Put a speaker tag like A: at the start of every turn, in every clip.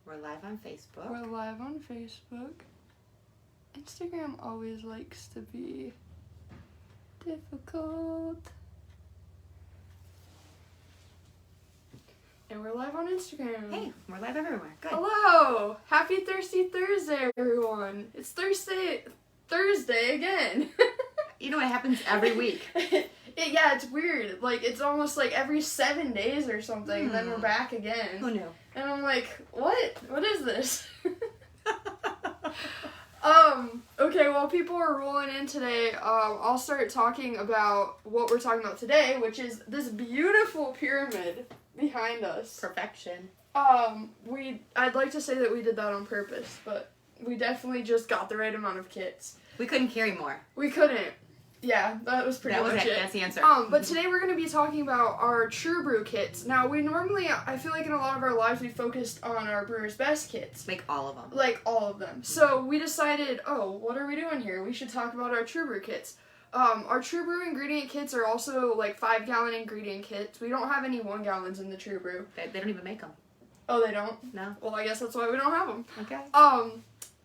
A: We're live on Facebook.
B: We're live on Facebook. Instagram always likes to be difficult. And we're live on Instagram.
A: Hey, we're live everywhere. Good.
B: Hello! Happy Thirsty Thursday, everyone. It's Thursday again.
A: You know, it happens every week.
B: Yeah, it's weird. Like, it's almost like every 7 days or something, then we're back again.
A: Who knew?
B: And I'm like, what? What is this? Okay, while people are rolling in today, I'll start talking about what we're talking about today, which is this beautiful pyramid behind us.
A: Perfection.
B: I'd like to say that we did that on purpose, but we definitely just got the right amount of kits.
A: We couldn't carry more.
B: We couldn't. Yeah, that was pretty much it.
A: That's the answer.
B: But today we're going to be talking about our True Brew kits. Now, I feel like in a lot of our lives we focused on our Brewer's Best kits.
A: Like all of them.
B: Like all of them. So we decided, what are we doing here? We should talk about our True Brew kits. Our True Brew ingredient kits are also like 5-gallon ingredient kits. We don't have any 1 gallons in the True Brew.
A: They don't even make them.
B: Oh, they don't?
A: No.
B: Well, I guess that's why we don't have them.
A: Okay.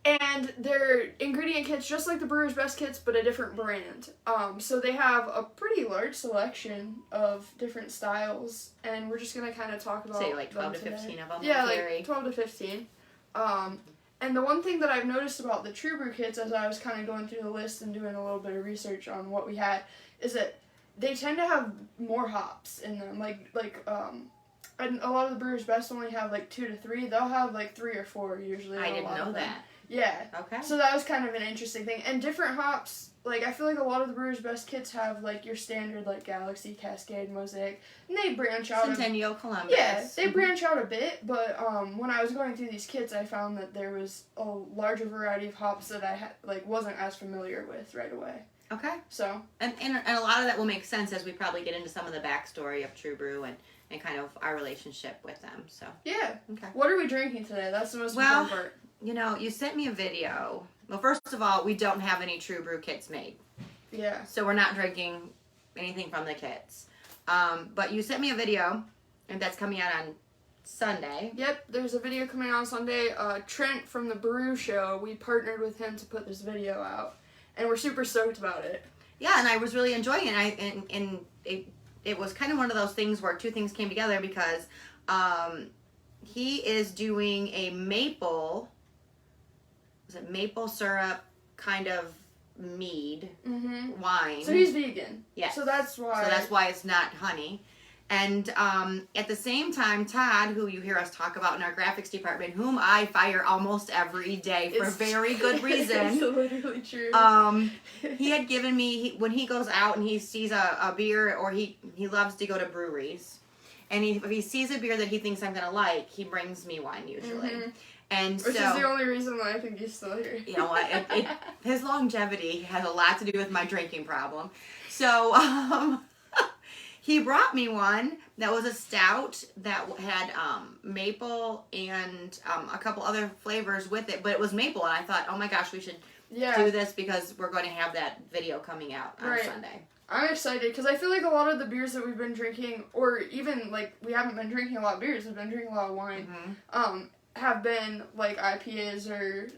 B: And they're ingredient kits just like the Brewer's Best kits, but a different brand. So they have a pretty large selection of different styles, and we're just going to kind of talk about
A: Say like 12 to
B: today.
A: 15 of them.
B: Yeah, like 12 to 15. And the one thing that I've noticed about the True Brew kits as I was kind of going through the list and doing a little bit of research on what we had is that they tend to have more hops in them. And a lot of the Brewer's Best only have like 2 to 3. They'll have like 3 or 4 usually.
A: I didn't know that.
B: Yeah.
A: Okay.
B: So that was kind of an interesting thing. And different hops, like I feel like a lot of the Brewer's Best kits have like your standard like Galaxy, Cascade, Mosaic, and they branch out.
A: Centennial, Columbus.
B: Yeah, they branch out a bit, but when I was going through these kits, I found that there was a larger variety of hops that I wasn't as familiar with right away.
A: Okay.
B: So.
A: And a lot of that will make sense as we probably get into some of the backstory of True Brew and kind of our relationship with them. So.
B: Yeah.
A: Okay.
B: What are we drinking today? That's the most important part.
A: You know, you sent me a video. Well, first of all, we don't have any True Brew kits made.
B: Yeah.
A: So we're not drinking anything from the kits. But you sent me a video, and that's coming out on Sunday.
B: Yep, there's a video coming out on Sunday. Trent from the Brew Show, we partnered with him to put this video out, and we're super stoked about it.
A: Yeah, and I was really enjoying it. And it was kind of one of those things where two things came together because he is doing a maple syrup kind of mead wine.
B: So he's vegan.
A: Yes.
B: So that's why
A: it's not honey. And at the same time, Todd, who you hear us talk about in our graphics department, whom I fire almost every day for very good reason.
B: It's literally true.
A: He had given me, when he goes out and he sees a beer, or he loves to go to breweries, and if he sees a beer that he thinks I'm going to like, he brings me one usually. And
B: Which is the only reason why I think he's still here.
A: You know what? His longevity has a lot to do with my drinking problem. So he brought me one that was a stout that had maple and a couple other flavors with it, but it was maple, and I thought, oh my gosh, we should do this because we're going to have that video coming out on Sunday.
B: I'm excited because I feel like a lot of the beers that we've been drinking, or even like we haven't been drinking a lot of beers, we've been drinking a lot of wine, have been like IPAs or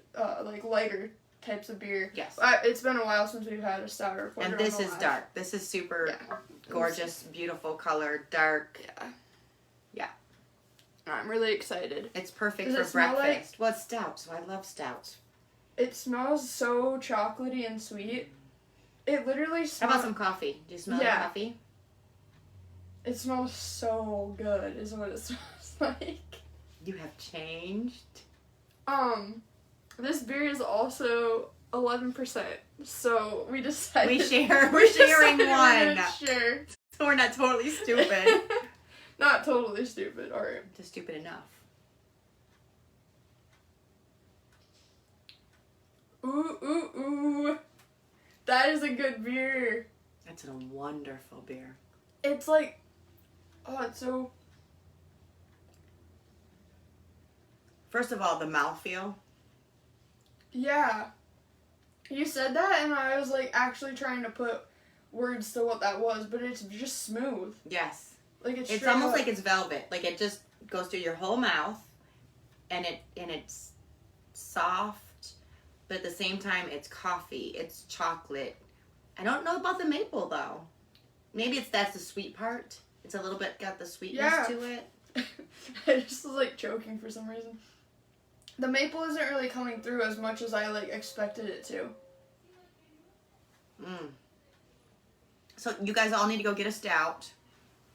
B: like lighter types of beer.
A: Yes.
B: It's been a while since we've had a stout or porter.
A: And this is dark. This is super gorgeous, beautiful color, dark. Yeah.
B: I'm really excited.
A: It's perfect for breakfast. Well, it's stout, so I love stouts.
B: It smells so chocolatey and sweet. It literally smells...
A: How about some coffee? Do you smell the coffee?
B: It smells so good, is what it smells like. You
A: have changed.
B: This beer is also 11%, so we decided...
A: We're sharing one.
B: Share.
A: So we're not totally stupid.
B: Not totally stupid, alright.
A: Just stupid enough.
B: Ooh, ooh, ooh. That is a good beer.
A: That's a wonderful beer.
B: It's like... Oh, it's so...
A: First of all, the mouthfeel.
B: Yeah. You said that, and I was like actually trying to put words to what that was, but it's just smooth.
A: Yes.
B: Like it's
A: almost like it's velvet. Like it just goes through your whole mouth, and it's soft, but at the same time it's coffee, it's chocolate. I don't know about the maple though. Maybe that's the sweet part. It's a little bit got the sweetness to it.
B: I just was like choking for some reason. The maple isn't really coming through as much as I like expected it to.
A: So you guys all need to go get a stout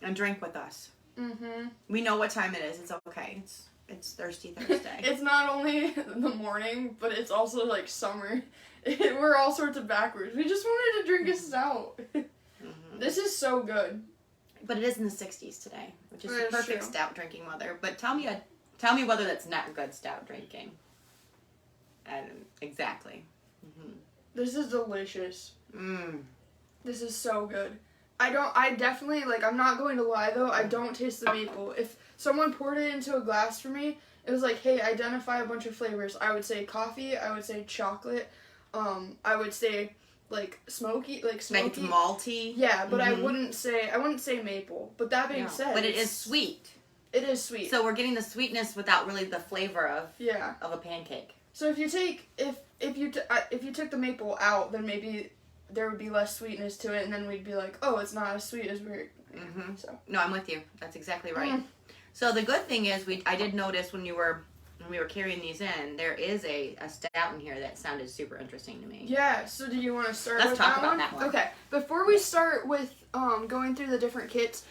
A: and drink with us.
B: Mm-hmm.
A: We know what time it is. It's okay. It's Thirsty Thursday.
B: It's not only the morning, but it's also like summer. We're all sorts of backwards. We just wanted to drink a stout. This is so good.
A: But it is in the 60s today, which is the
B: That's
A: perfect
B: true.
A: stout drinking weather. But tell me whether that's not good stout drinking. Exactly.
B: This is delicious.
A: Mm.
B: This is so good. I definitely, like, I'm not going to lie though, I don't taste the maple. If someone poured it into a glass for me, it was like, hey, identify a bunch of flavors. I would say coffee, I would say chocolate, I would say, like, smoky.
A: Like it's malty.
B: Yeah, but I wouldn't say maple. But that being said.
A: But it is sweet.
B: It is sweet.
A: So we're getting the sweetness without really the flavor of a pancake.
B: So if you take, if you took the maple out, then maybe there would be less sweetness to it, and then we'd be like, oh, it's not as sweet as we're. So.
A: No, I'm with you. That's exactly right. So the good thing is, I did notice when we were carrying these in, there is a stout in here that sounded super interesting to me.
B: Yeah. So do you want to start?
A: Let's
B: with
A: talk
B: that
A: about
B: one?
A: that one.
B: Okay. Before we start with going through the different kits.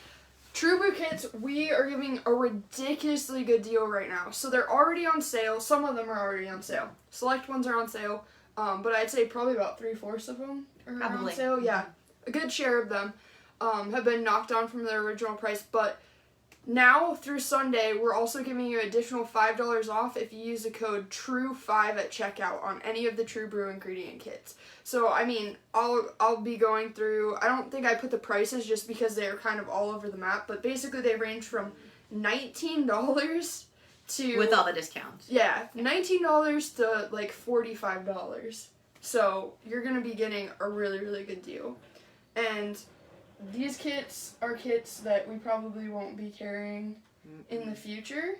B: True Brew kits, we are giving a ridiculously good deal right now. So they're already on sale. Some of them are already on sale. Select ones are on sale. But I'd say probably about 3/4 of them are on sale. Yeah. A good share of them have been knocked down from their original price. But now through Sunday, we're also giving you additional $5 off if you use the code TRUE5 at checkout on any of the True Brew ingredient kits. So, I mean, I'll be going through, I don't think I put the prices just because they're kind of all over the map, but basically they range from $19 to...
A: With all the discounts.
B: Yeah, $19 to like $45. So, you're going to be getting a really, really good deal. And these kits are kits that we probably won't be carrying in the future.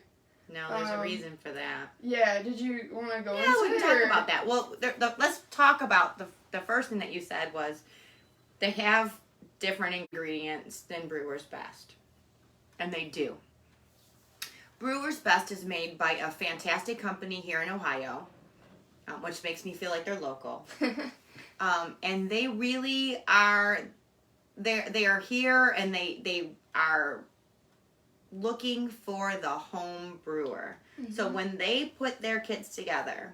A: No, there's a reason for that.
B: Yeah, did you want to go into it?
A: Yeah, we can talk about that. Well, let's talk about the first thing that you said was they have different ingredients than Brewer's Best. And they do. Brewer's Best is made by a fantastic company here in Ohio, which makes me feel like they're local. And they really are... They are here, and they are looking for the home brewer. So when they put their kits together,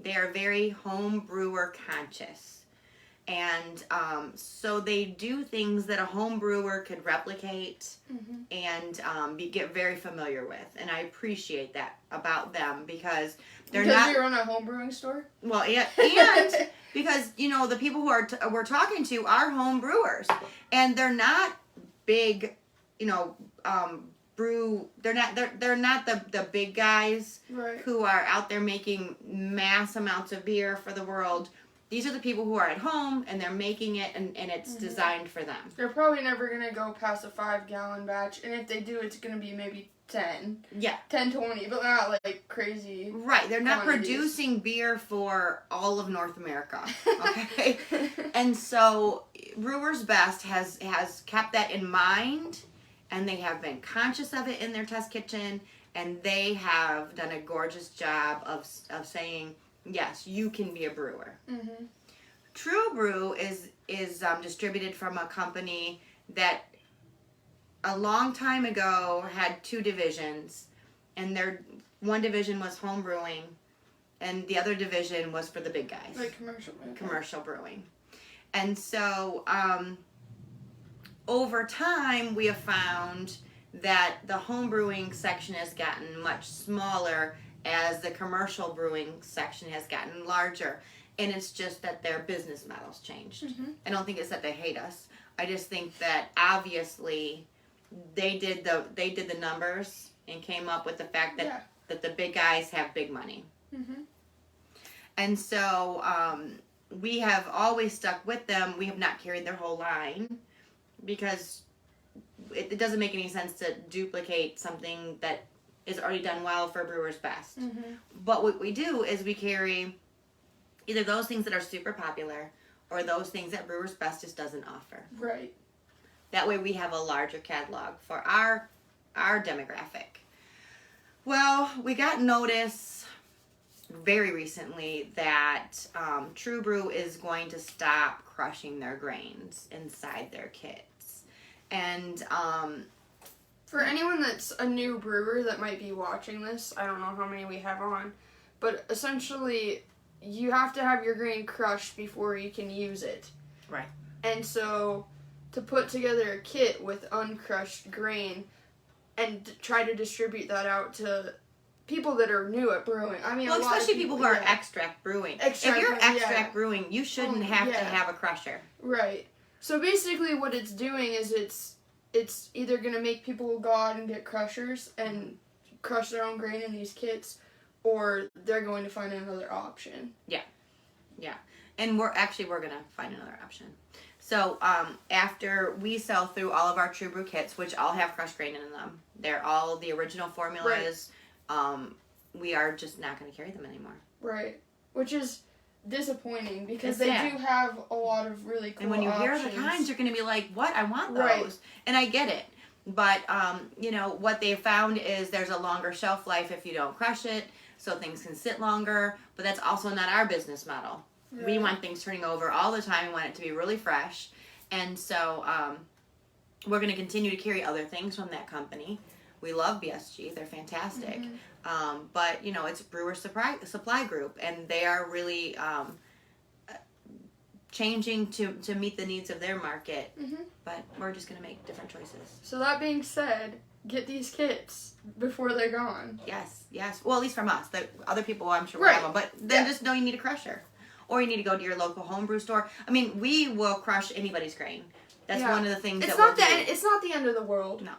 A: they are very home brewer conscious. And so they do things that a home brewer could replicate and get very familiar with. And I appreciate that about them because they're not...
B: Because you run a home brewing store?
A: Well, and because, you know, the people who we're talking to are home brewers. And they're not big, you know, they're not the big guys who are out there making mass amounts of beer for the world. These are the people who are at home and they're making it and it's designed for them.
B: They're probably never going to go past a 5-gallon batch, and if they do, it's going to be maybe 10.
A: Yeah.
B: 10, 20, but not like crazy.
A: Right. They're not
B: quantities.
A: producing beer for all of North America. Okay. And so Brewer's Best has kept that in mind, and they have been conscious of it in their test kitchen, and they have done a gorgeous job of saying, yes, you can be a brewer. True Brew is distributed from a company that a long time ago had 2 divisions, and their one division was home brewing, and the other division was for the big guys.
B: Like
A: commercial brewing. And so over time we have found that the home brewing section has gotten much smaller as the commercial brewing section has gotten larger. And it's just that their business model's changed. I don't think it's that they hate us. I just think that obviously they did the numbers and came up with the fact that the big guys have big money. And so we have always stuck with them. We have not carried their whole line because it doesn't make any sense to duplicate something that is already done well for Brewer's Best.
B: Mm-hmm.
A: But what we do is we carry either those things that are super popular or those things that Brewer's Best just doesn't offer.
B: Right.
A: That way we have a larger catalog for our demographic. Well, we got notice very recently that True Brew is going to stop crushing their grains inside their kits. And
B: for anyone that's a new brewer that might be watching this, I don't know how many we have on, but essentially you have to have your grain crushed before you can use it.
A: Right.
B: And so to put together a kit with uncrushed grain and try to distribute that out to people that are new at brewing. I mean,
A: well,
B: a lot
A: especially
B: of
A: people who are extract brewing. If you're extract brewing, you shouldn't have to have a crusher.
B: Right. So basically what it's doing is it's either going to make people go out and get crushers and crush their own grain in these kits, or they're going to find another option.
A: Yeah. And we're going to find another option. So after we sell through all of our True Brew kits, which all have crushed grain in them, they're all the original formulas. Right. We are just not going to carry them anymore.
B: Right. Which is disappointing because they do have a lot of really cool
A: And when you
B: options.
A: hear the kinds, you're going to be like, what? I want those.
B: Right.
A: And I get it. But, what they found is there's a longer shelf life if you don't crush it, so things can sit longer. But that's also not our business model. Right. We want things turning over all the time. We want it to be really fresh. And so we're going to continue to carry other things from that company. We love BSG. They're fantastic. Mm-hmm. But, it's Brewer Supply Group, and they are really changing to meet the needs of their market. Mm-hmm. But we're just going to make different choices.
B: So that being said, get these kits before they're gone.
A: Yes. Well, at least from us. The other people, I'm sure, will have them. But then just know you need a crusher. Or you need to go to your local home brew store. I mean, we will crush anybody's grain. That's one of the things
B: it's not the end of the world.
A: No.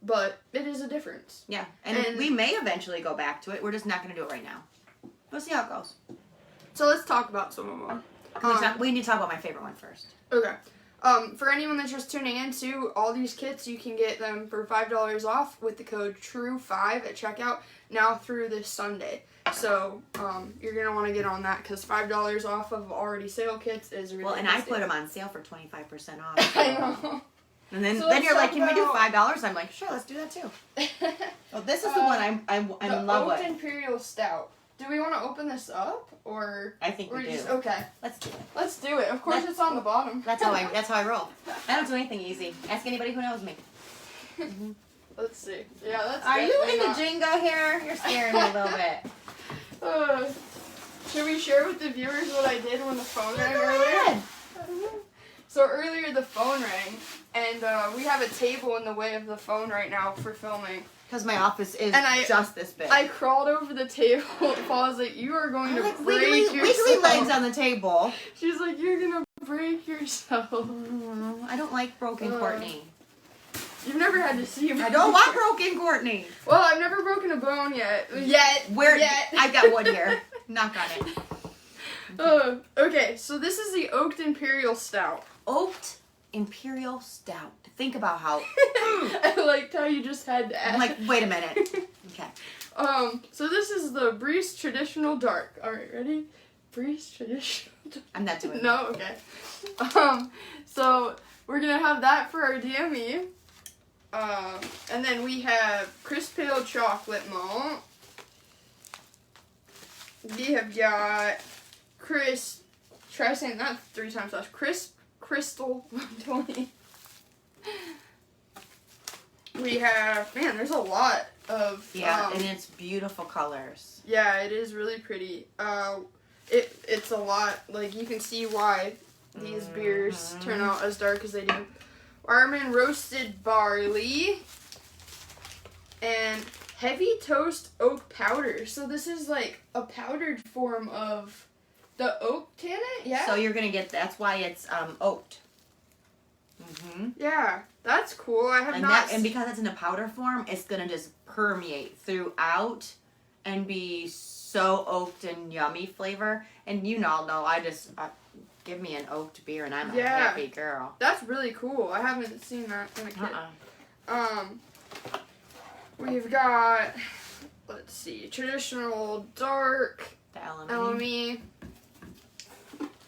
B: But it is a difference.
A: Yeah. And we may eventually go back to it. We're just not going to do it right now. We'll see how it goes.
B: So let's talk about some of them.
A: We need to talk about my favorite one first.
B: Okay. For anyone that's just tuning into, all these kits, you can get them for $5 off with the code TRUE5 at checkout now through this Sunday. So, you're going to want to get on that because $5 off of already sale kits is really
A: Well, and I put them on sale for 25% off.
B: So. I know.
A: And then you're like, can we do $5? I'm like, sure, let's do that too. Well, this is the one I'm in love with.
B: The Oaked Imperial Stout. Do we want to open this up, or
A: I think we do.
B: Okay,
A: let's do it.
B: Let's do it. Of course, it's on the bottom.
A: That's how I roll. I don't do anything easy. Ask anybody who knows me.
B: Mm-hmm. Let's see. Yeah, that's.
A: Are you into Jenga here? You're scaring me a little bit.
B: Should we share with the viewers what I did when the phone rang earlier?
A: Ahead.
B: So earlier the phone rang, and we have a table in the way of the phone right now for filming.
A: Because my office is just this big.
B: I crawled over the table. Paul was like, "You are going to break yourself."
A: Wiggly legs on the table.
B: She's like, "You're gonna break yourself."
A: I don't like broken Courtney.
B: You've never had to see him.
A: I don't want broken Courtney.
B: Well, I've never broken a bone yet.
A: I've got wood here. Knock on it.
B: Okay, so this is the Oaked Imperial Stout.
A: Oaked Imperial Stout. Think about how.
B: I liked how you just had to ask.
A: I'm like, wait a minute. Okay.
B: So this is the Breeze Traditional Dark. All right, ready? Breeze Traditional Dark.
A: I'm not doing it.
B: No, okay. So we're gonna have that for our DME. And then we have Crisp Pale Chocolate Malt. We have got try saying that 3 times fast. Crisp Crystal 20. We have, there's a lot of...
A: and it's beautiful colors.
B: Yeah, it is really pretty. It's a lot, like, you can see why these beers turn out as dark as they do. Armin Roasted Barley. And Heavy Toast Oak Powder. So this is, like, a powdered form of the oak tannin, yeah?
A: So you're going to get, that's why it's oaked. Mm-hmm.
B: Yeah, that's cool.
A: And because it's in a powder form, it's gonna just permeate throughout and be so oaked and yummy flavor. And you all know, give me an oaked beer and I'm a happy girl.
B: That's really cool. I haven't seen that in a kit. We've got, let's see, traditional dark
A: The LME.
B: LME.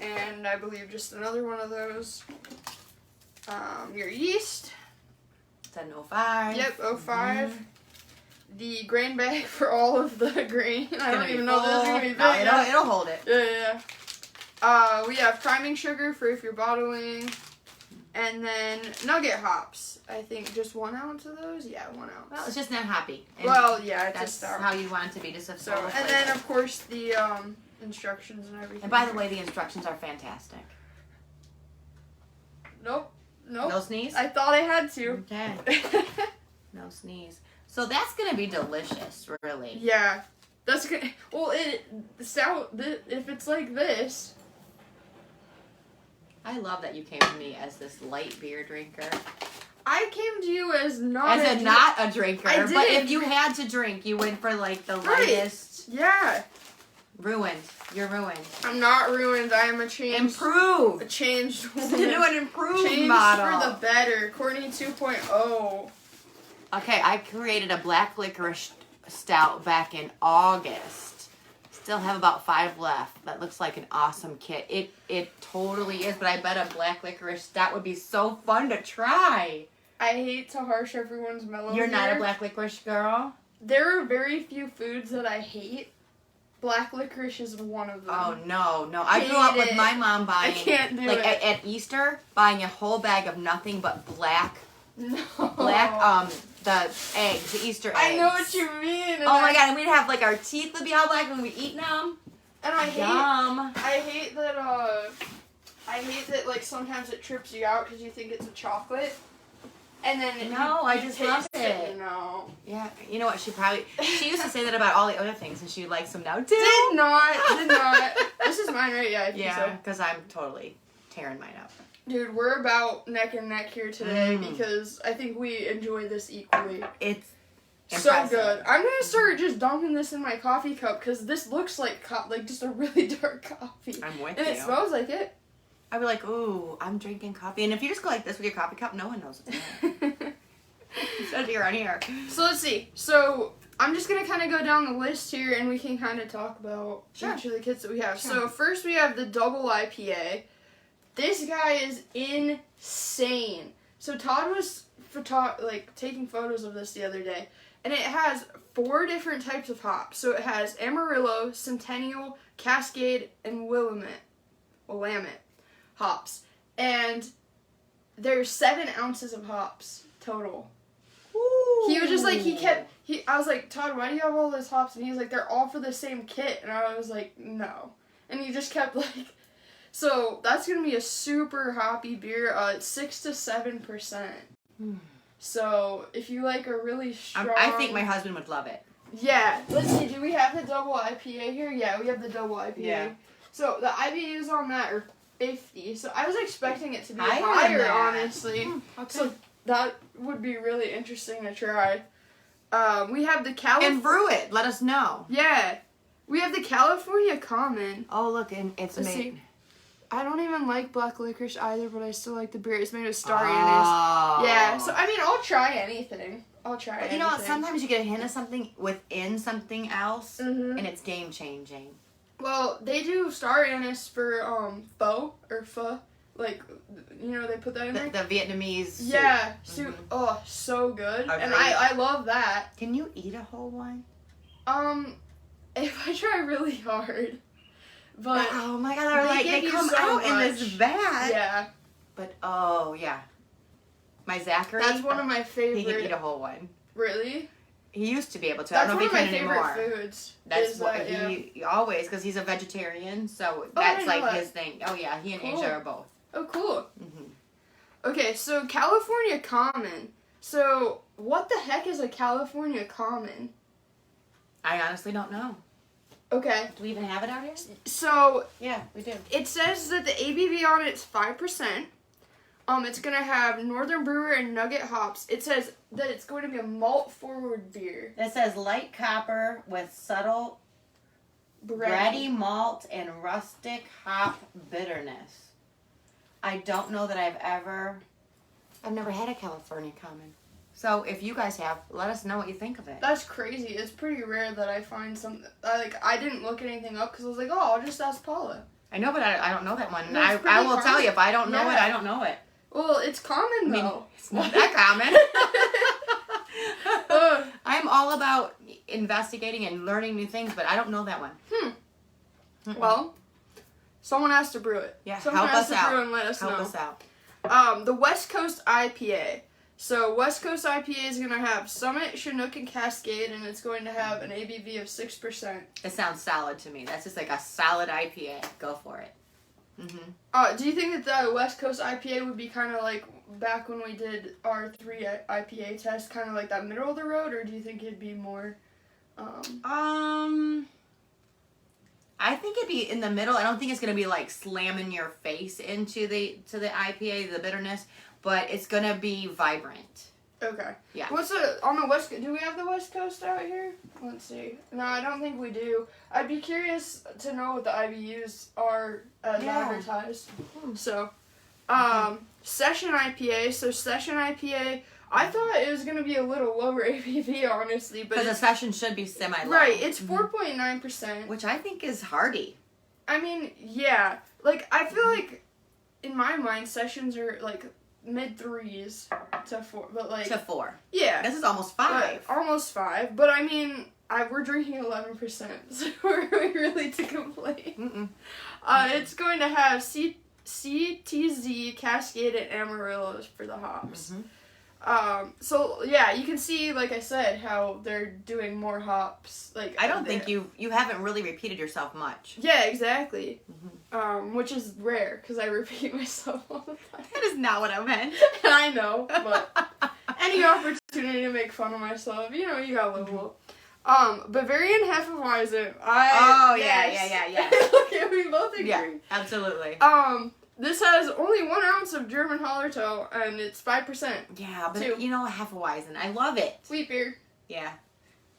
B: And I believe just another one of those. Your yeast.
A: It's an 05.
B: Yep, 05. The grain bag for all of the grain. I don't even know if this is going to be big.
A: No, it'll hold it.
B: Yeah. We have priming sugar for if you're bottling. And then nugget hops. I think just 1 ounce of those? Yeah, 1 ounce.
A: Well, it's just not hoppy. And
B: It's
A: that's
B: a stout.
A: how you want it to be. Just a
B: So, and then, of course, the instructions and everything.
A: And by the way, the instructions are fantastic.
B: Nope.
A: No sneeze?
B: I thought I had to.
A: Okay. No sneeze. So that's going to be delicious, really.
B: Yeah. That's good. Well, if it's like this.
A: I love that you came to me as this light beer drinker.
B: I came to you as not
A: a drinker.
B: I
A: But
B: did.
A: if you had to drink, you went for like the lightest.
B: Yeah.
A: Ruined. You're ruined.
B: I'm not ruined. I am a changed
A: Improve.
B: woman.
A: Do an improved
B: Changed
A: model.
B: for the better. Courtney 2.0.
A: Okay, I created a black licorice stout back in August. Still have about 5 left. That looks like an awesome kit. It totally is, but I bet a black licorice stout would be so fun to try.
B: I hate to harsh everyone's mellow.
A: You're not
B: here.
A: a black licorice girl?
B: There are very few foods that I hate. Black licorice is one of them.
A: Oh, no. I grew up with my mom buying,
B: I can't do
A: like,
B: it.
A: at Easter, buying a whole bag of nothing but black,
B: No.
A: the eggs, the Easter eggs.
B: I know what you mean.
A: Oh my god, and we'd have, like, our teeth would be all black when we eat them.
B: And I
A: Yum.
B: hate that, like, sometimes it trips you out because you think it's a chocolate. And then
A: No, I
B: you
A: just
B: taste
A: love
B: it.
A: it.
B: No.
A: Yeah, you know what, she used to say that about all the other things, and she likes them now, too.
B: Did not. This is mine, right? Yeah, I think
A: Yeah,
B: so.
A: because I'm totally tearing mine up.
B: Dude, we're about neck and neck here today because I think we enjoy this equally.
A: It's
B: So
A: impressive.
B: good. I'm gonna start just dumping this in my coffee cup because this looks like just a really dark coffee.
A: I'm with
B: And
A: you.
B: it smells like it.
A: I'd be like, ooh, I'm drinking coffee. And if you just go like this with your coffee cup, no one knows it's in. So here on here.
B: So let's see. So I'm just gonna kind of go down the list here, and we can kind of talk about each of the kits that we have.
A: Sure.
B: So first we have the double IPA. This guy is insane. So Todd was taking photos of this the other day, and it has 4 different types of hops. So it has Amarillo, Centennial, Cascade, and Willamette hops, and there's 7 ounces of hops total.
A: Ooh.
B: He was just like, I was like, Todd, why do you have all those hops? And he was like, they're all for the same kit. And I was like, no. And he just kept like, so that's going to be a super hoppy beer. It's 6 to 7%. So if you like a really strong...
A: I think my husband would love it.
B: Yeah. Let's see, do we have the double IPA here? Yeah, we have the double IPA.
A: Yeah.
B: So the IBUs on that are 50. So I was expecting it to be
A: Higher than
B: higher,
A: that.
B: honestly.
A: Okay.
B: So that would be really interesting to try. We have the
A: And brew it. Let us know.
B: Yeah. We have the California Common.
A: Oh, look, and it's
B: Let's
A: made.
B: see. I don't even like black licorice either, but I still like the beer. It's made of star anise.
A: Oh.
B: Yeah, so I mean, I'll try anything.
A: But
B: anything.
A: you know what? Sometimes you get a hint of something within something else,
B: Mhm.
A: and it's game changing.
B: Well, they do star anise for pho. Like, you know, they put that in there.
A: The Vietnamese soup.
B: Yeah, soup. Oh, so good. And
A: Agreed.
B: I love that.
A: Can you eat a whole one?
B: If I try really hard. But
A: Oh my god,
B: they give
A: they
B: you
A: come
B: so
A: out in
B: much.
A: this vat.
B: yeah,
A: But oh yeah. My Zachary.
B: that's one of my
A: He can eat
B: favorite.
A: a whole one.
B: Really?
A: He used to be able to.
B: That's
A: I don't
B: one
A: know
B: of
A: if he
B: my
A: can
B: favorite
A: anymore.
B: foods.
A: That's
B: is
A: what
B: that, yeah.
A: he always, because he's a vegetarian, so
B: Oh, I
A: that's
B: didn't
A: like
B: know that.
A: his thing. Oh yeah, he and
B: Cool.
A: Asia are both.
B: Oh, cool.
A: Hmm.
B: Okay, so California Common. So, what the heck is a California Common?
A: I honestly don't know.
B: Okay,
A: Do we even have it out here?
B: so
A: Yeah, we do.
B: it says that the ABV on it's 5%. It's gonna have Northern Brewer and Nugget hops. It says that it's going to be a malt forward beer.
A: It says light copper with subtle bready malt and rustic hop bitterness. I don't know that I've never had a California Common. So if you guys have, let us know what you think of it.
B: That's crazy. It's pretty rare that I find something. I didn't look anything up because I was like, oh, I'll just ask Paula.
A: I know, but I don't know that one.
B: No, it's
A: I
B: pretty
A: will tell you, if I don't know it,
B: Yeah.
A: I don't know it.
B: Well, it's common
A: I mean,
B: though.
A: it's not that common. I'm all about investigating and learning new things, but I don't know that one.
B: Well, someone has to brew it.
A: Yeah,
B: Someone
A: help
B: has
A: us
B: to
A: out.
B: brew and let us
A: Help
B: know.
A: us out.
B: The West Coast IPA. So West Coast IPA is going to have Summit, Chinook, and Cascade, and it's going to have an ABV of 6%.
A: It sounds solid to me. That's just like a solid IPA. Go for it.
B: Do you think that the West Coast IPA would be kind of like back when we did our 3 IPA test, kind of like that middle of the road, or do you think it'd be more?
A: I think it'd be in the middle. I don't think it's gonna be like slamming your face into the IPA, the bitterness, but it's gonna be vibrant.
B: Okay.
A: Yeah.
B: What's on the West? Do we have the West Coast out here? Let's see. No, I don't think we do. I'd be curious to know what the IBUs are as advertised. So, Session IPA. So Session IPA. I thought it was gonna be a little lower ABV, honestly, but
A: Because a session should be semi-low.
B: right. It's 4.9%.
A: Which I think is hearty.
B: I mean, yeah. Like I feel like in my mind, sessions are like mid 3s to 4, but like
A: To 4.
B: yeah.
A: This is almost 5.
B: Almost 5, but I mean, we're drinking 11%, so are we really to complain? It's going to have CTZ, Cascade, and Amarillo for the hops. So yeah, you can see, like I said, how they're doing more hops. Like
A: I don't think you haven't really repeated yourself much.
B: Yeah, exactly. Which is rare because I repeat myself all the time.
A: That is not what I meant.
B: I know, but any opportunity to make fun of myself, you gotta live well. Bavarian Hefeweizen.
A: Yeah.
B: Okay, we both agree.
A: Yeah, absolutely.
B: This has only 1 ounce of German Hallertau, and it's 5%.
A: Yeah, but
B: Two.
A: Hefeweizen, I love it.
B: Wheat beer.
A: Yeah.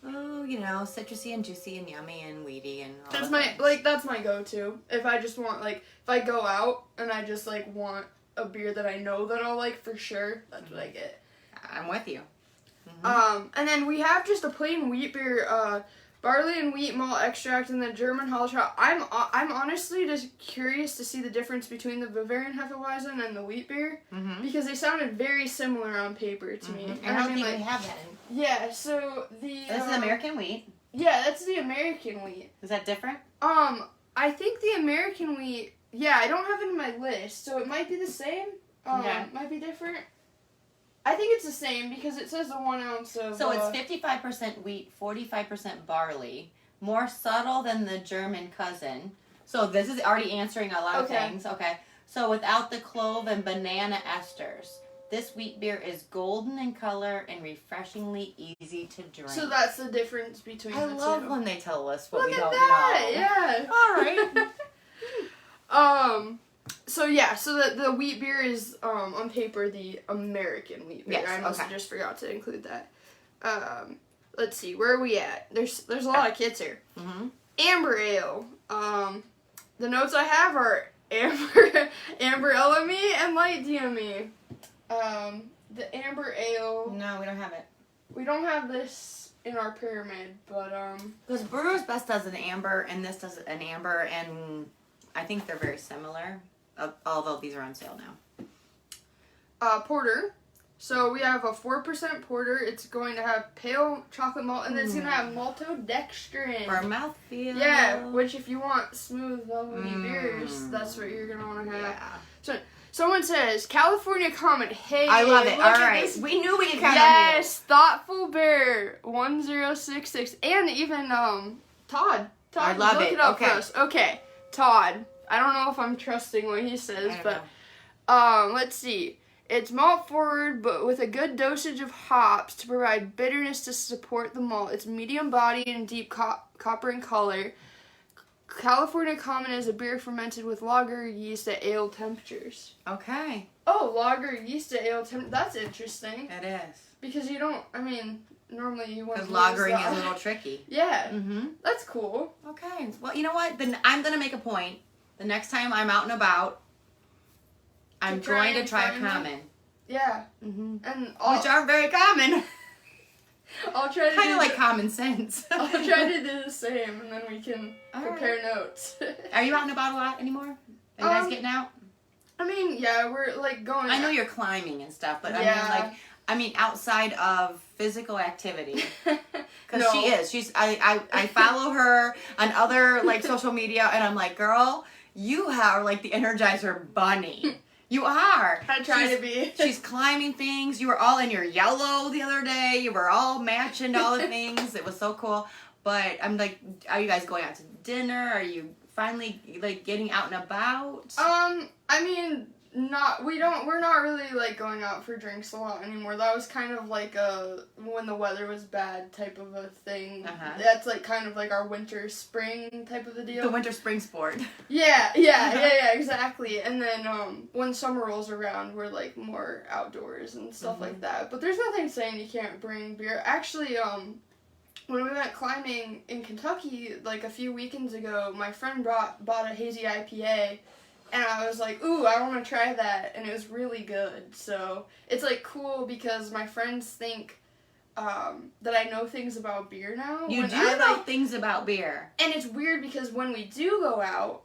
A: Oh, citrusy and juicy and yummy and weedy and all
B: That's
A: the
B: my
A: things.
B: that's my go-to. If I just want if I go out and I just want a beer that I know that I'll like for sure, that's what I get.
A: I'm with you.
B: And then we have just a plain wheat beer, barley and wheat malt extract and the German Hallertau. I'm honestly just curious to see the difference between the Bavarian Hefeweizen and the wheat beer because they sounded very similar on paper to me.
A: And I don't think we have that in.
B: Yeah, so
A: This is American wheat.
B: Yeah, that's the American wheat.
A: Is that different?
B: I think the American wheat. Yeah, I don't have it in my list, so it might be the same. Might be different. I think it's the same because it says the 1 ounce of.
A: So it's 55% wheat, 45% barley. More subtle than the German cousin. So this is already answering a lot of things. Okay. So without the clove and banana esters. This wheat beer is golden in color and refreshingly easy to drink.
B: So that's the difference between the two.
A: I love when they tell us what
B: Look
A: we
B: at
A: don't
B: that!
A: know.
B: Yeah.
A: All right.
B: So the wheat beer is on paper the American wheat beer.
A: Yes,
B: I must have just forgot to include that. Let's see, where are we at? There's a lot of kits here. Amber ale. The notes I have are amber LME and light DME. The amber ale.
A: No, we don't have it.
B: We don't have this in our pyramid, but
A: Because Brewer's Best does an amber and this does an amber, and I think they're very similar. Although these are on sale now.
B: Porter. So we have a 4% porter. It's going to have pale chocolate malt, and then it's going to have maltodextrin.
A: For mouthfeel.
B: Yeah, which if you want smooth, velvety beers, that's what you're going to want to have.
A: Yeah.
B: So someone says, California Comet. Hey,
A: I love it.
B: look
A: All
B: at
A: right.
B: this.
A: We knew we could count
B: Yes, Thoughtful Bear 1066. And even Todd.
A: I love
B: look
A: it.
B: it up
A: Okay.
B: for us. Okay, Todd. I don't know if I'm trusting what he says,
A: I don't
B: but
A: know.
B: let's see. It's malt forward, but with a good dosage of hops to provide bitterness to support the malt. It's medium body and deep copper in color. California Common is a beer fermented with lager yeast at ale temperatures.
A: Okay.
B: Oh, lager yeast at ale temp. That's interesting.
A: It is.
B: Because you don't, normally you want to
A: Because lagering is a little tricky.
B: Yeah.
A: Mm-hmm.
B: That's cool.
A: Okay. Well, you know what? Then I'm going to make a point. The next time I'm out and about, I'm going to try a common.
B: Yeah.
A: Mm-hmm.
B: And
A: Which are very common.
B: I'll try to
A: Kind
B: do
A: of like common sense.
B: I'll try to do the same, and then we can compare notes.
A: Are you out and about a lot anymore? Are you guys getting out?
B: I mean, yeah, we're like going.
A: I know you're climbing and stuff, but
B: Yeah.
A: I mean, outside of physical activity, because
B: No.
A: she is. I follow her on other like social media, and I'm like, girl, you are like the Energizer Bunny. You are.
B: I try to be.
A: She's climbing things. You were all in your yellow the other day. You were all matching all the things. It was so cool. But I'm like, are you guys going out to dinner? Are you finally like getting out and about?
B: I mean, we're not really like going out for drinks a lot anymore. That was kind of like when the weather was bad type of a thing. That's like kind of like our winter spring type of a deal.
A: The winter spring sport.
B: Yeah, exactly. And then when summer rolls around, we're like more outdoors and stuff like that. But there's nothing saying you can't bring beer. Actually, when we went climbing in Kentucky like a few weekends ago, my friend bought a hazy IPA. And I was like, ooh, I want to try that. And it was really good. So it's, like, cool because my friends think that I know things about beer now.
A: You do know things about beer.
B: And it's weird because when we do go out,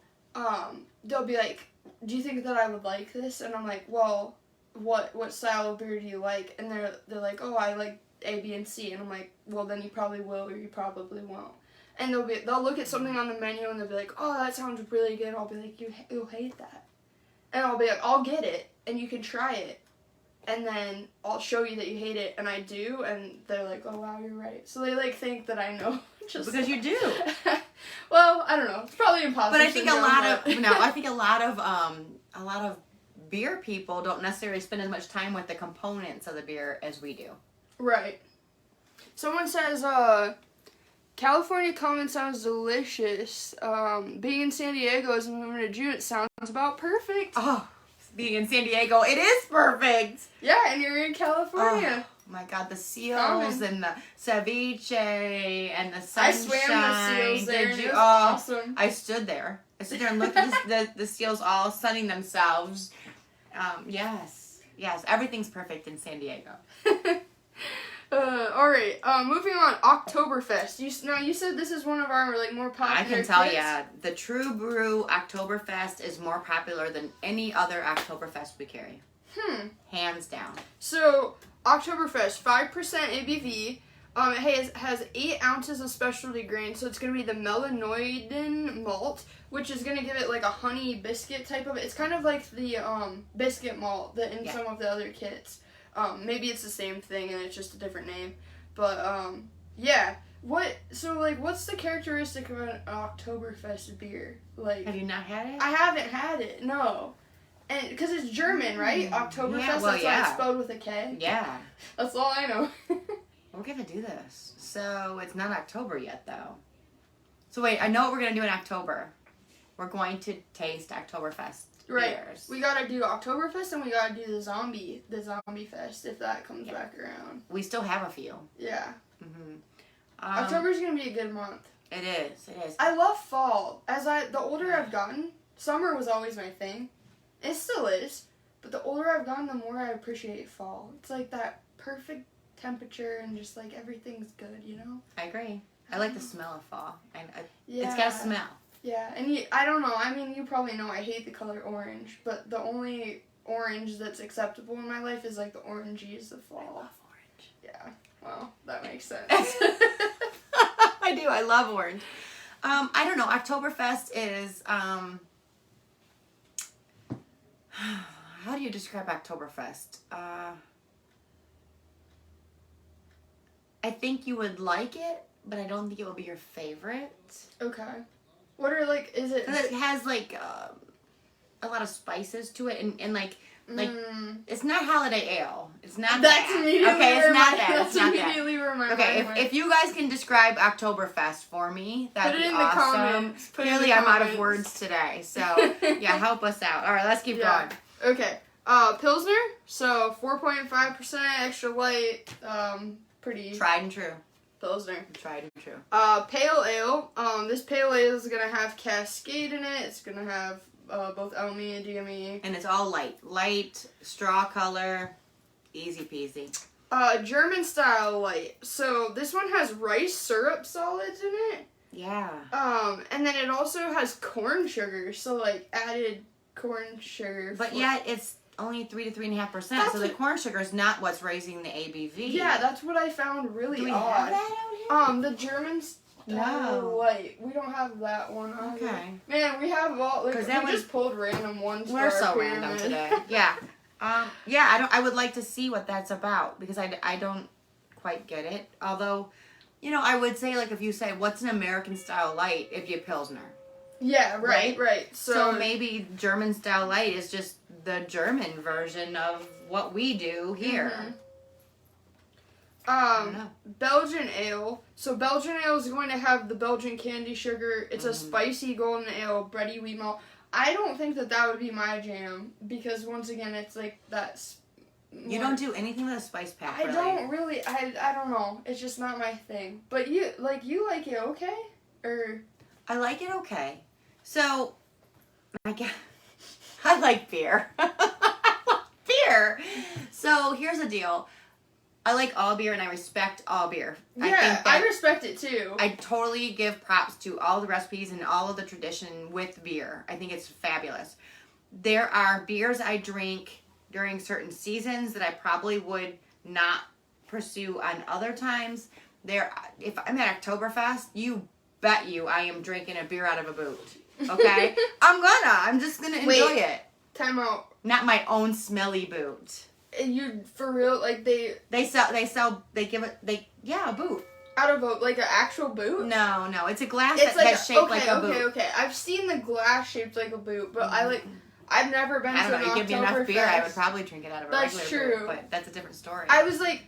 B: they'll be like, do you think that I would like this? And I'm like, well, what style of beer do you like? And they're like, oh, I like A, B, and C. And I'm like, well, then you probably will or you probably won't. And they'll look at something on the menu and they'll be like, oh, that sounds really good. I'll be like, you'll hate that. And I'll be like, I'll get it and you can try it. And then I'll show you that you hate it, and I do, and they're like, oh wow, you're right. So they like think that I know. Just
A: because you do.
B: Well, I don't know. It's probably impossible.
A: But I think I think a lot of beer people don't necessarily spend as much time with the components of the beer as we do.
B: Right. Someone says, California Common sounds delicious. Being in San Diego as a moving to June, it sounds about perfect.
A: Oh, being in San Diego, it is perfect.
B: Yeah, and you're in California.
A: Oh my God, the seals and the ceviche and the sunshine.
B: I swam the seals there, and it was awesome.
A: I stood there and looked at the seals all sunning themselves. Yes, everything's perfect in San Diego.
B: All right. Moving on. Oktoberfest. You said this is one of our like more popular.
A: I can tell you, the True Brew Oktoberfest is more popular than any other Oktoberfest we carry. Hands down.
B: So Oktoberfest, 5% ABV. It has 8 ounces of specialty grain, so it's gonna be the melanoidin malt, which is gonna give it like a honey biscuit type of. It's kind of like the biscuit malt that in some of the other kits. Maybe it's the same thing and it's just a different name. But, yeah. What's the characteristic of an Oktoberfest beer? Like,
A: have you not had it?
B: I haven't had it, no. And, because it's German, right? Oktoberfest, that's why it's spelled with a K?
A: Yeah.
B: That's all I know.
A: We're gonna do this. So, it's not October yet, though. So, wait, I know what we're gonna do in October. We're going to taste Oktoberfest.
B: Right.
A: Beers.
B: We gotta do Oktoberfest and we gotta do the Zombie Fest if that comes back around.
A: We still have a few.
B: Yeah.
A: Mm-hmm.
B: October's gonna be a good month.
A: It is.
B: I love fall. The older I've gotten, summer was always my thing. It still is. But the older I've gotten, the more I appreciate fall. It's like that perfect temperature and just like everything's good, you know?
A: I agree. I like the smell of fall.
B: Yeah.
A: It's got a smell.
B: Yeah, and I don't know, I mean, you probably know I hate the color orange, but the only orange that's acceptable in my life is, like, the oranges of fall.
A: I love orange.
B: Yeah, well, that makes sense.
A: I do, I love orange. I don't know, Oktoberfest is, how do you describe Oktoberfest? I think you would like it, but I don't think it will be your favorite.
B: Okay. What are, like, is it...
A: Because it has, like, a lot of spices to it, and like, it's not holiday ale. It's not
B: that's
A: that.
B: Immediately
A: okay, it's not that.
B: That's
A: it's not
B: immediately
A: that.
B: where my
A: okay,
B: mind
A: if you guys can describe Oktoberfest for me, that'd be awesome.
B: Comments.
A: Clearly, I'm out of words today, so yeah, help us out. All right, let's keep going.
B: Okay, Pilsner, so 4.5% extra light, pretty...
A: Tried and true.
B: Pilsner.
A: Tried and true.
B: Pale ale. This pale ale is gonna have Cascade in it. It's gonna have both LME and DME.
A: And it's all light. Light, straw color. Easy peasy.
B: German style light. So this one has rice syrup solids in it.
A: Yeah.
B: And then it also has corn sugar. So like added corn sugar.
A: But yet it's only 3 to 3.5%. So the corn sugar is not what's raising the ABV.
B: Yeah, that's what I found really
A: Do we
B: odd.
A: have that out here?
B: The German
A: No.
B: light. We don't have that one. Either.
A: Okay.
B: Man, we have all like we
A: that
B: just pulled random ones.
A: We're
B: for our
A: so
B: pyramid.
A: random today. Yeah. Yeah, I would like to see what that's about because I don't quite get it. Although, I would say like if you say what's an American style light, it'd be a Pilsner.
B: Yeah, right.
A: So maybe German style light is just the German version of what we do here.
B: Belgian ale. So Belgian ale is going to have the Belgian candy sugar. It's a spicy golden ale, bready wheat malt. I don't think that would be my jam because once again, it's like that's.
A: You don't do anything with a spice pack.
B: I don't really. I don't know. It's just not my thing. But you like it okay? Or
A: I like it okay. So I like beer. Beer. So here's the deal. I like all beer and I respect all beer.
B: Yeah, I respect it too.
A: I totally give props to all the recipes and all of the tradition with beer. I think it's fabulous. There are beers I drink during certain seasons that I probably would not pursue on other times. If I'm at Oktoberfest, you bet I am drinking a beer out of a boot. Okay? I'm just gonna enjoy it.
B: Time out.
A: Not my own smelly boot.
B: You for real like they give it a boot
A: out of
B: like an actual boot.
A: No, it's a glass that's shaped like a boot.
B: Okay. I've seen the glass shaped like a boot, but I've never been.
A: I don't
B: know.
A: You give me enough beer, I would probably drink it out of a regular boot. But that's a different story.
B: I was like,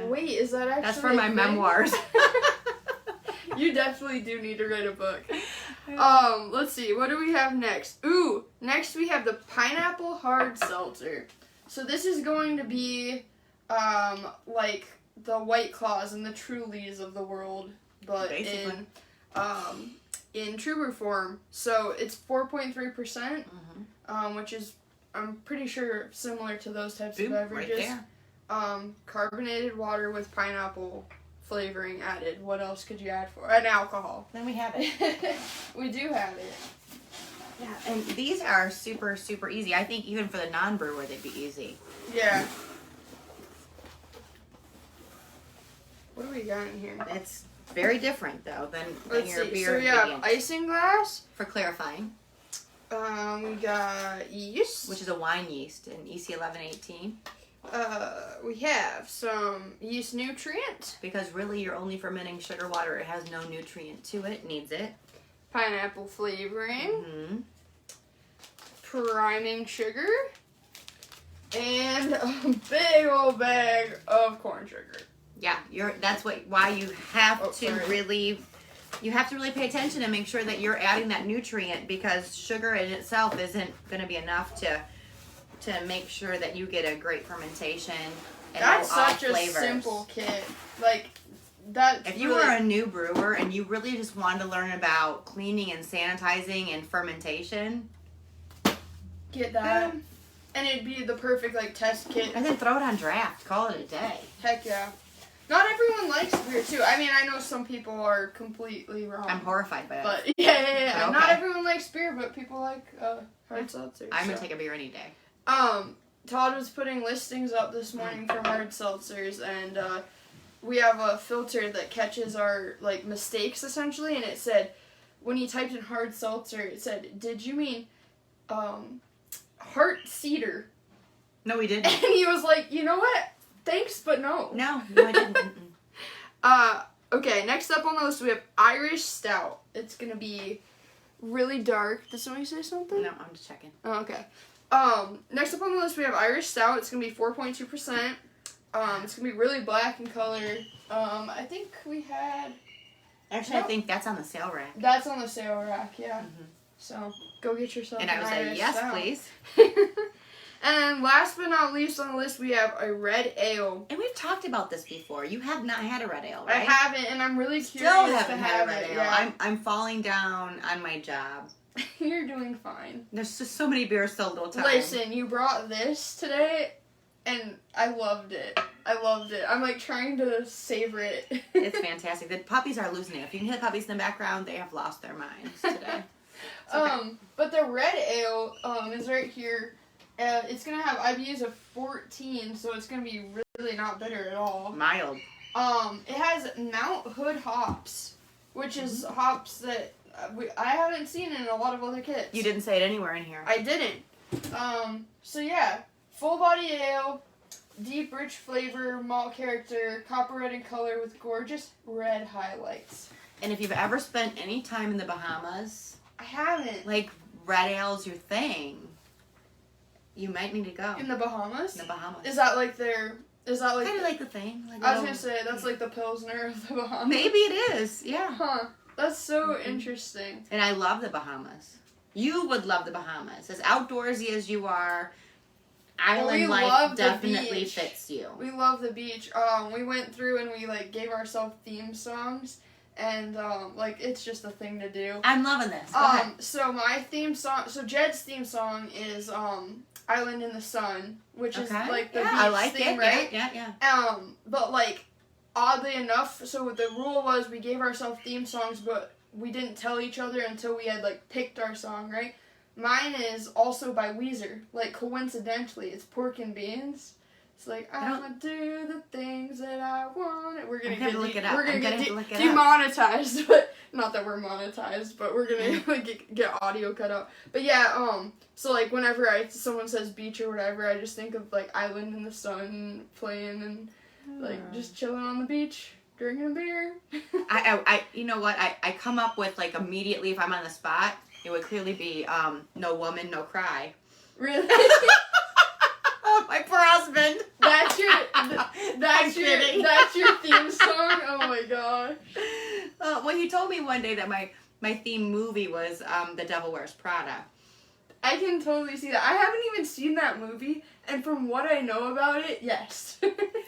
B: wait, is that actually?
A: That's for my memoirs.
B: You definitely do need to write a book. Let's see. What do we have next? Ooh, next we have the pineapple hard seltzer. So this is going to be, like the White Claws and the Trulies of the world, but basically. in True Brew form. So it's 4.3%, which is, I'm pretty sure, similar to those types of beverages.
A: Right there.
B: Carbonated water with pineapple flavoring added. What else could you add for? And alcohol.
A: Then we have it.
B: We do have it.
A: Yeah, and these are super, super easy. I think even for the non-brewer, they'd be easy.
B: Yeah. What do we got in here?
A: It's very different, though, than your beer.
B: So we have isinglass.
A: For clarifying.
B: We got yeast.
A: Which is a wine yeast, an EC1118.
B: We have some yeast nutrient.
A: Because really, you're only fermenting sugar water. It has no nutrient to it. Needs it.
B: Pineapple flavoring. Priming sugar. And a big old bag of corn sugar.
A: Yeah, that's why you have to really pay attention and make sure that you're adding that nutrient, because sugar in itself isn't going to be enough to make sure that you get a great fermentation and
B: that's
A: all
B: such
A: flavors.
B: A simple kit. Like that.
A: If you were a new brewer and you really just wanted to learn about cleaning and sanitizing and fermentation,
B: get that. And it'd be the perfect test kit.
A: And then throw it on draft. Call it a day.
B: Heck yeah. Not everyone likes beer too. I mean, I know some people are completely wrong.
A: I'm horrified by that.
B: But yeah.
A: But okay.
B: Not everyone likes beer, but people like hard seltzers.
A: I'm gonna take a beer any day.
B: Todd was putting listings up this morning for hard seltzers, and we have a filter that catches our mistakes essentially, and it said when he typed in hard seltzer, it said, "Did you mean heart cider?"
A: No, we didn't.
B: And he was like, "You know what? Thanks, but no."
A: No, I didn't.
B: Okay, next up on the list we have Irish Stout. It's gonna be really dark. Does somebody say something?
A: No, I'm just checking.
B: Oh, okay. Next up on the list we have Irish Stout. It's gonna be 4.2%. It's gonna be really black in color. I think we had...
A: Actually, I think that's on the sale rack.
B: That's on the sale rack, yeah. So, go get yourself an Irish Stout.
A: And I was like, yes, please.
B: And last but not least on the list, we have a red ale.
A: And we've talked about this before. You have not had a red ale, right?
B: I haven't, and I'm really curious
A: Still
B: to
A: haven't had a red ale.
B: Yeah.
A: I'm falling down on my job.
B: You're doing fine.
A: There's just so many beers, so little time.
B: Listen, you brought this today. and I loved it. I'm like trying to savor it.
A: It's fantastic. The puppies are losing it. If you can hear the puppies in the background, they have lost their minds today. Okay.
B: But the red ale is right here. It's gonna have IBUs of 14, so it's gonna be really not bitter at all.
A: Mild.
B: It has Mount Hood hops, which is hops that I haven't seen in a lot of other kits.
A: You didn't say it anywhere in here.
B: I didn't. So yeah, full body ale, deep rich flavor, malt character, copper red in color with gorgeous red highlights.
A: And if you've ever spent any time in the Bahamas,
B: I haven't.
A: like red ale's your thing, you might need to go.
B: In the Bahamas?
A: In the Bahamas.
B: Is that like their... Is that like...
A: Kind of like the thing. Like
B: I was going to say, that's like the Pilsner of the Bahamas.
A: Maybe it is, yeah.
B: Huh. That's so interesting.
A: And I love the Bahamas. You would love the Bahamas. As outdoorsy as you are, island life definitely fits you.
B: We love the beach. We went through and we like gave ourselves theme songs, and like it's just a thing to do.
A: I'm loving this. Go ahead.
B: So my theme song, so Jed's theme song is "Island in the Sun," which is like the beach
A: I like
B: theme,
A: it.
B: right?
A: Yeah.
B: But like oddly enough, so the rule was we gave ourselves theme songs, but we didn't tell each other until we had like picked our song, right? Mine is also by Weezer. Like coincidentally, it's Pork and Beans. It's like I'ma do the things that I want. We're gonna get demonetized, but not that we're monetized, but we're gonna like, get audio cut out. But yeah, so like whenever someone says beach or whatever, I just think of like Island in the Sun playing and like just chilling on the beach. Drinking a beer.
A: I you know what? I come up with like immediately if I'm on the spot, it would clearly be No Woman, No Cry.
B: Really?
A: Oh, my poor husband.
B: That's your theme song? Oh my gosh.
A: Well, he told me one day that my theme movie was The Devil Wears Prada.
B: I can totally see that. I haven't even seen that movie, and from what I know about it, yes.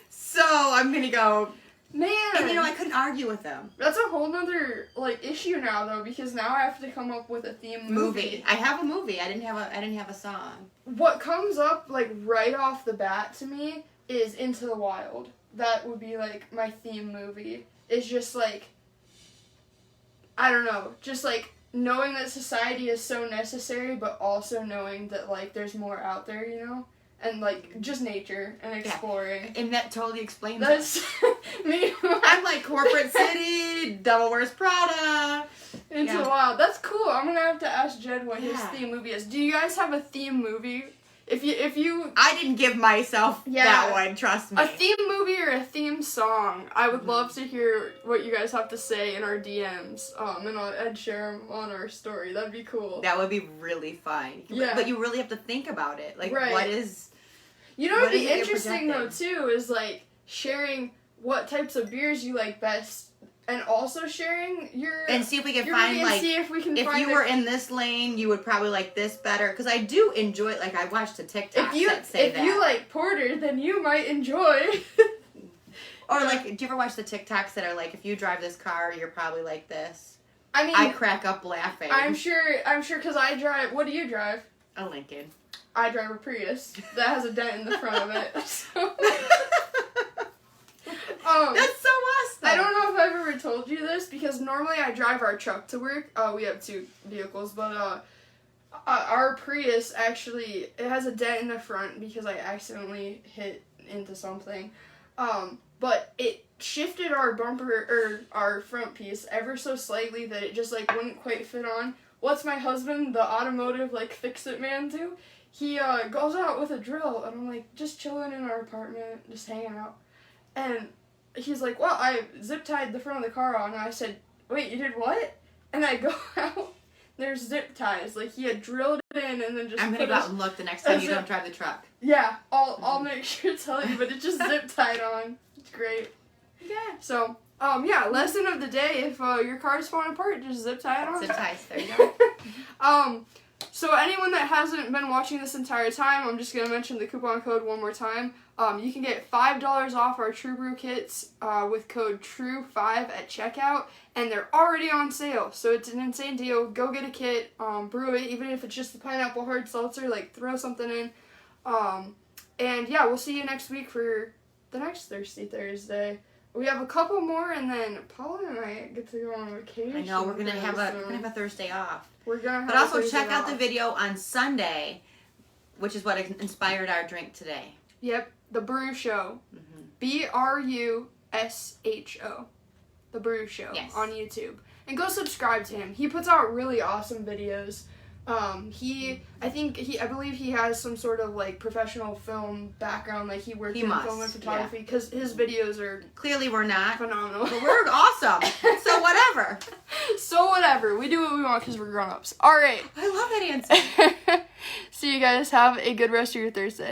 A: So I'm gonna go.
B: Man.
A: And I couldn't argue with them.
B: That's a whole nother like issue now though, because now I have to come up with a theme movie.
A: I have a movie. I didn't have a song.
B: What comes up like right off the bat to me is Into the Wild. That would be like my theme movie. It's just like I don't know, just like knowing that society is so necessary, but also knowing that like there's more out there, and like just nature and exploring.
A: And that totally explains
B: That's me.
A: I'm like Corporate City, Devil Wears Prada.
B: Into the Wild. That's cool. I'm gonna have to ask Jed what his theme movie is. Do you guys have a theme movie? If you
A: I didn't give myself that one, trust me.
B: A theme movie or a theme song. I would love to hear what you guys have to say in our DMs. And I'd share them on our story. That'd be cool.
A: That would be really fun.
B: Yeah.
A: But you really have to think about it. Like,
B: right.
A: What is...
B: You know what would be interesting, though, too, is, like, sharing what types of beers you like best, and also sharing your...
A: And see if we can find, like... If you were in this lane, you would probably like this better. Because I do enjoy... Like, I watched a TikTok that say that.
B: If you like porter, then you might enjoy...
A: Or, like, do you ever watch the TikToks that are like, if you drive this car, you're probably like this?
B: I mean...
A: I crack up laughing.
B: I'm sure, because I drive... What do you drive?
A: A Lincoln.
B: I drive a Prius that has a dent in the front of it. So.
A: That's so awesome.
B: I don't know if I've ever told you this because normally I drive our truck to work. We have 2 vehicles, but our Prius actually it has a dent in the front because I accidentally hit into something. But it shifted our bumper or our front piece ever so slightly that it just like wouldn't quite fit on. What's my husband, the automotive like fix-it man, do? He goes out with a drill, and I'm like, just chilling in our apartment, just hanging out. And he's like, well, I zip-tied the front of the car on, and I said, wait, you did what? And I go out, there's zip ties. Like, he had drilled it in, and then just
A: I'm gonna go out and look the next time you don't drive the truck.
B: Yeah, I'll make sure to tell you, but it's just zip-tied on. It's great.
A: Yeah.
B: So, lesson of the day, if your car's falling apart, just zip-tie it on.
A: Zip ties, there you go.
B: So anyone that hasn't been watching this entire time, I'm just going to mention the coupon code one more time. You can get $5 off our True Brew kits with code TRUE5 at checkout, and they're already on sale, so it's an insane deal. Go get a kit, brew it, even if it's just the pineapple hard seltzer, like throw something in. And yeah, we'll see you next week for the next Thirsty Thursday. We have a couple more, and then Paula and I get to go on vacation.
A: I know we're gonna have a Thursday off.
B: But
A: also check out the video on Sunday, which is what inspired our drink today.
B: Yep, the Brew Show. BRUSHO. The Brew Show on YouTube. And go subscribe to him. He puts out really awesome videos. I believe he has some sort of like professional film background, like he worked in film and photography, because his videos are
A: clearly we're not
B: phenomenal.
A: But we're awesome. So whatever.
B: So whatever. We do what we want because we're grown-ups. All right.
A: I love that answer.
B: See you guys. Have a good rest of your Thursday.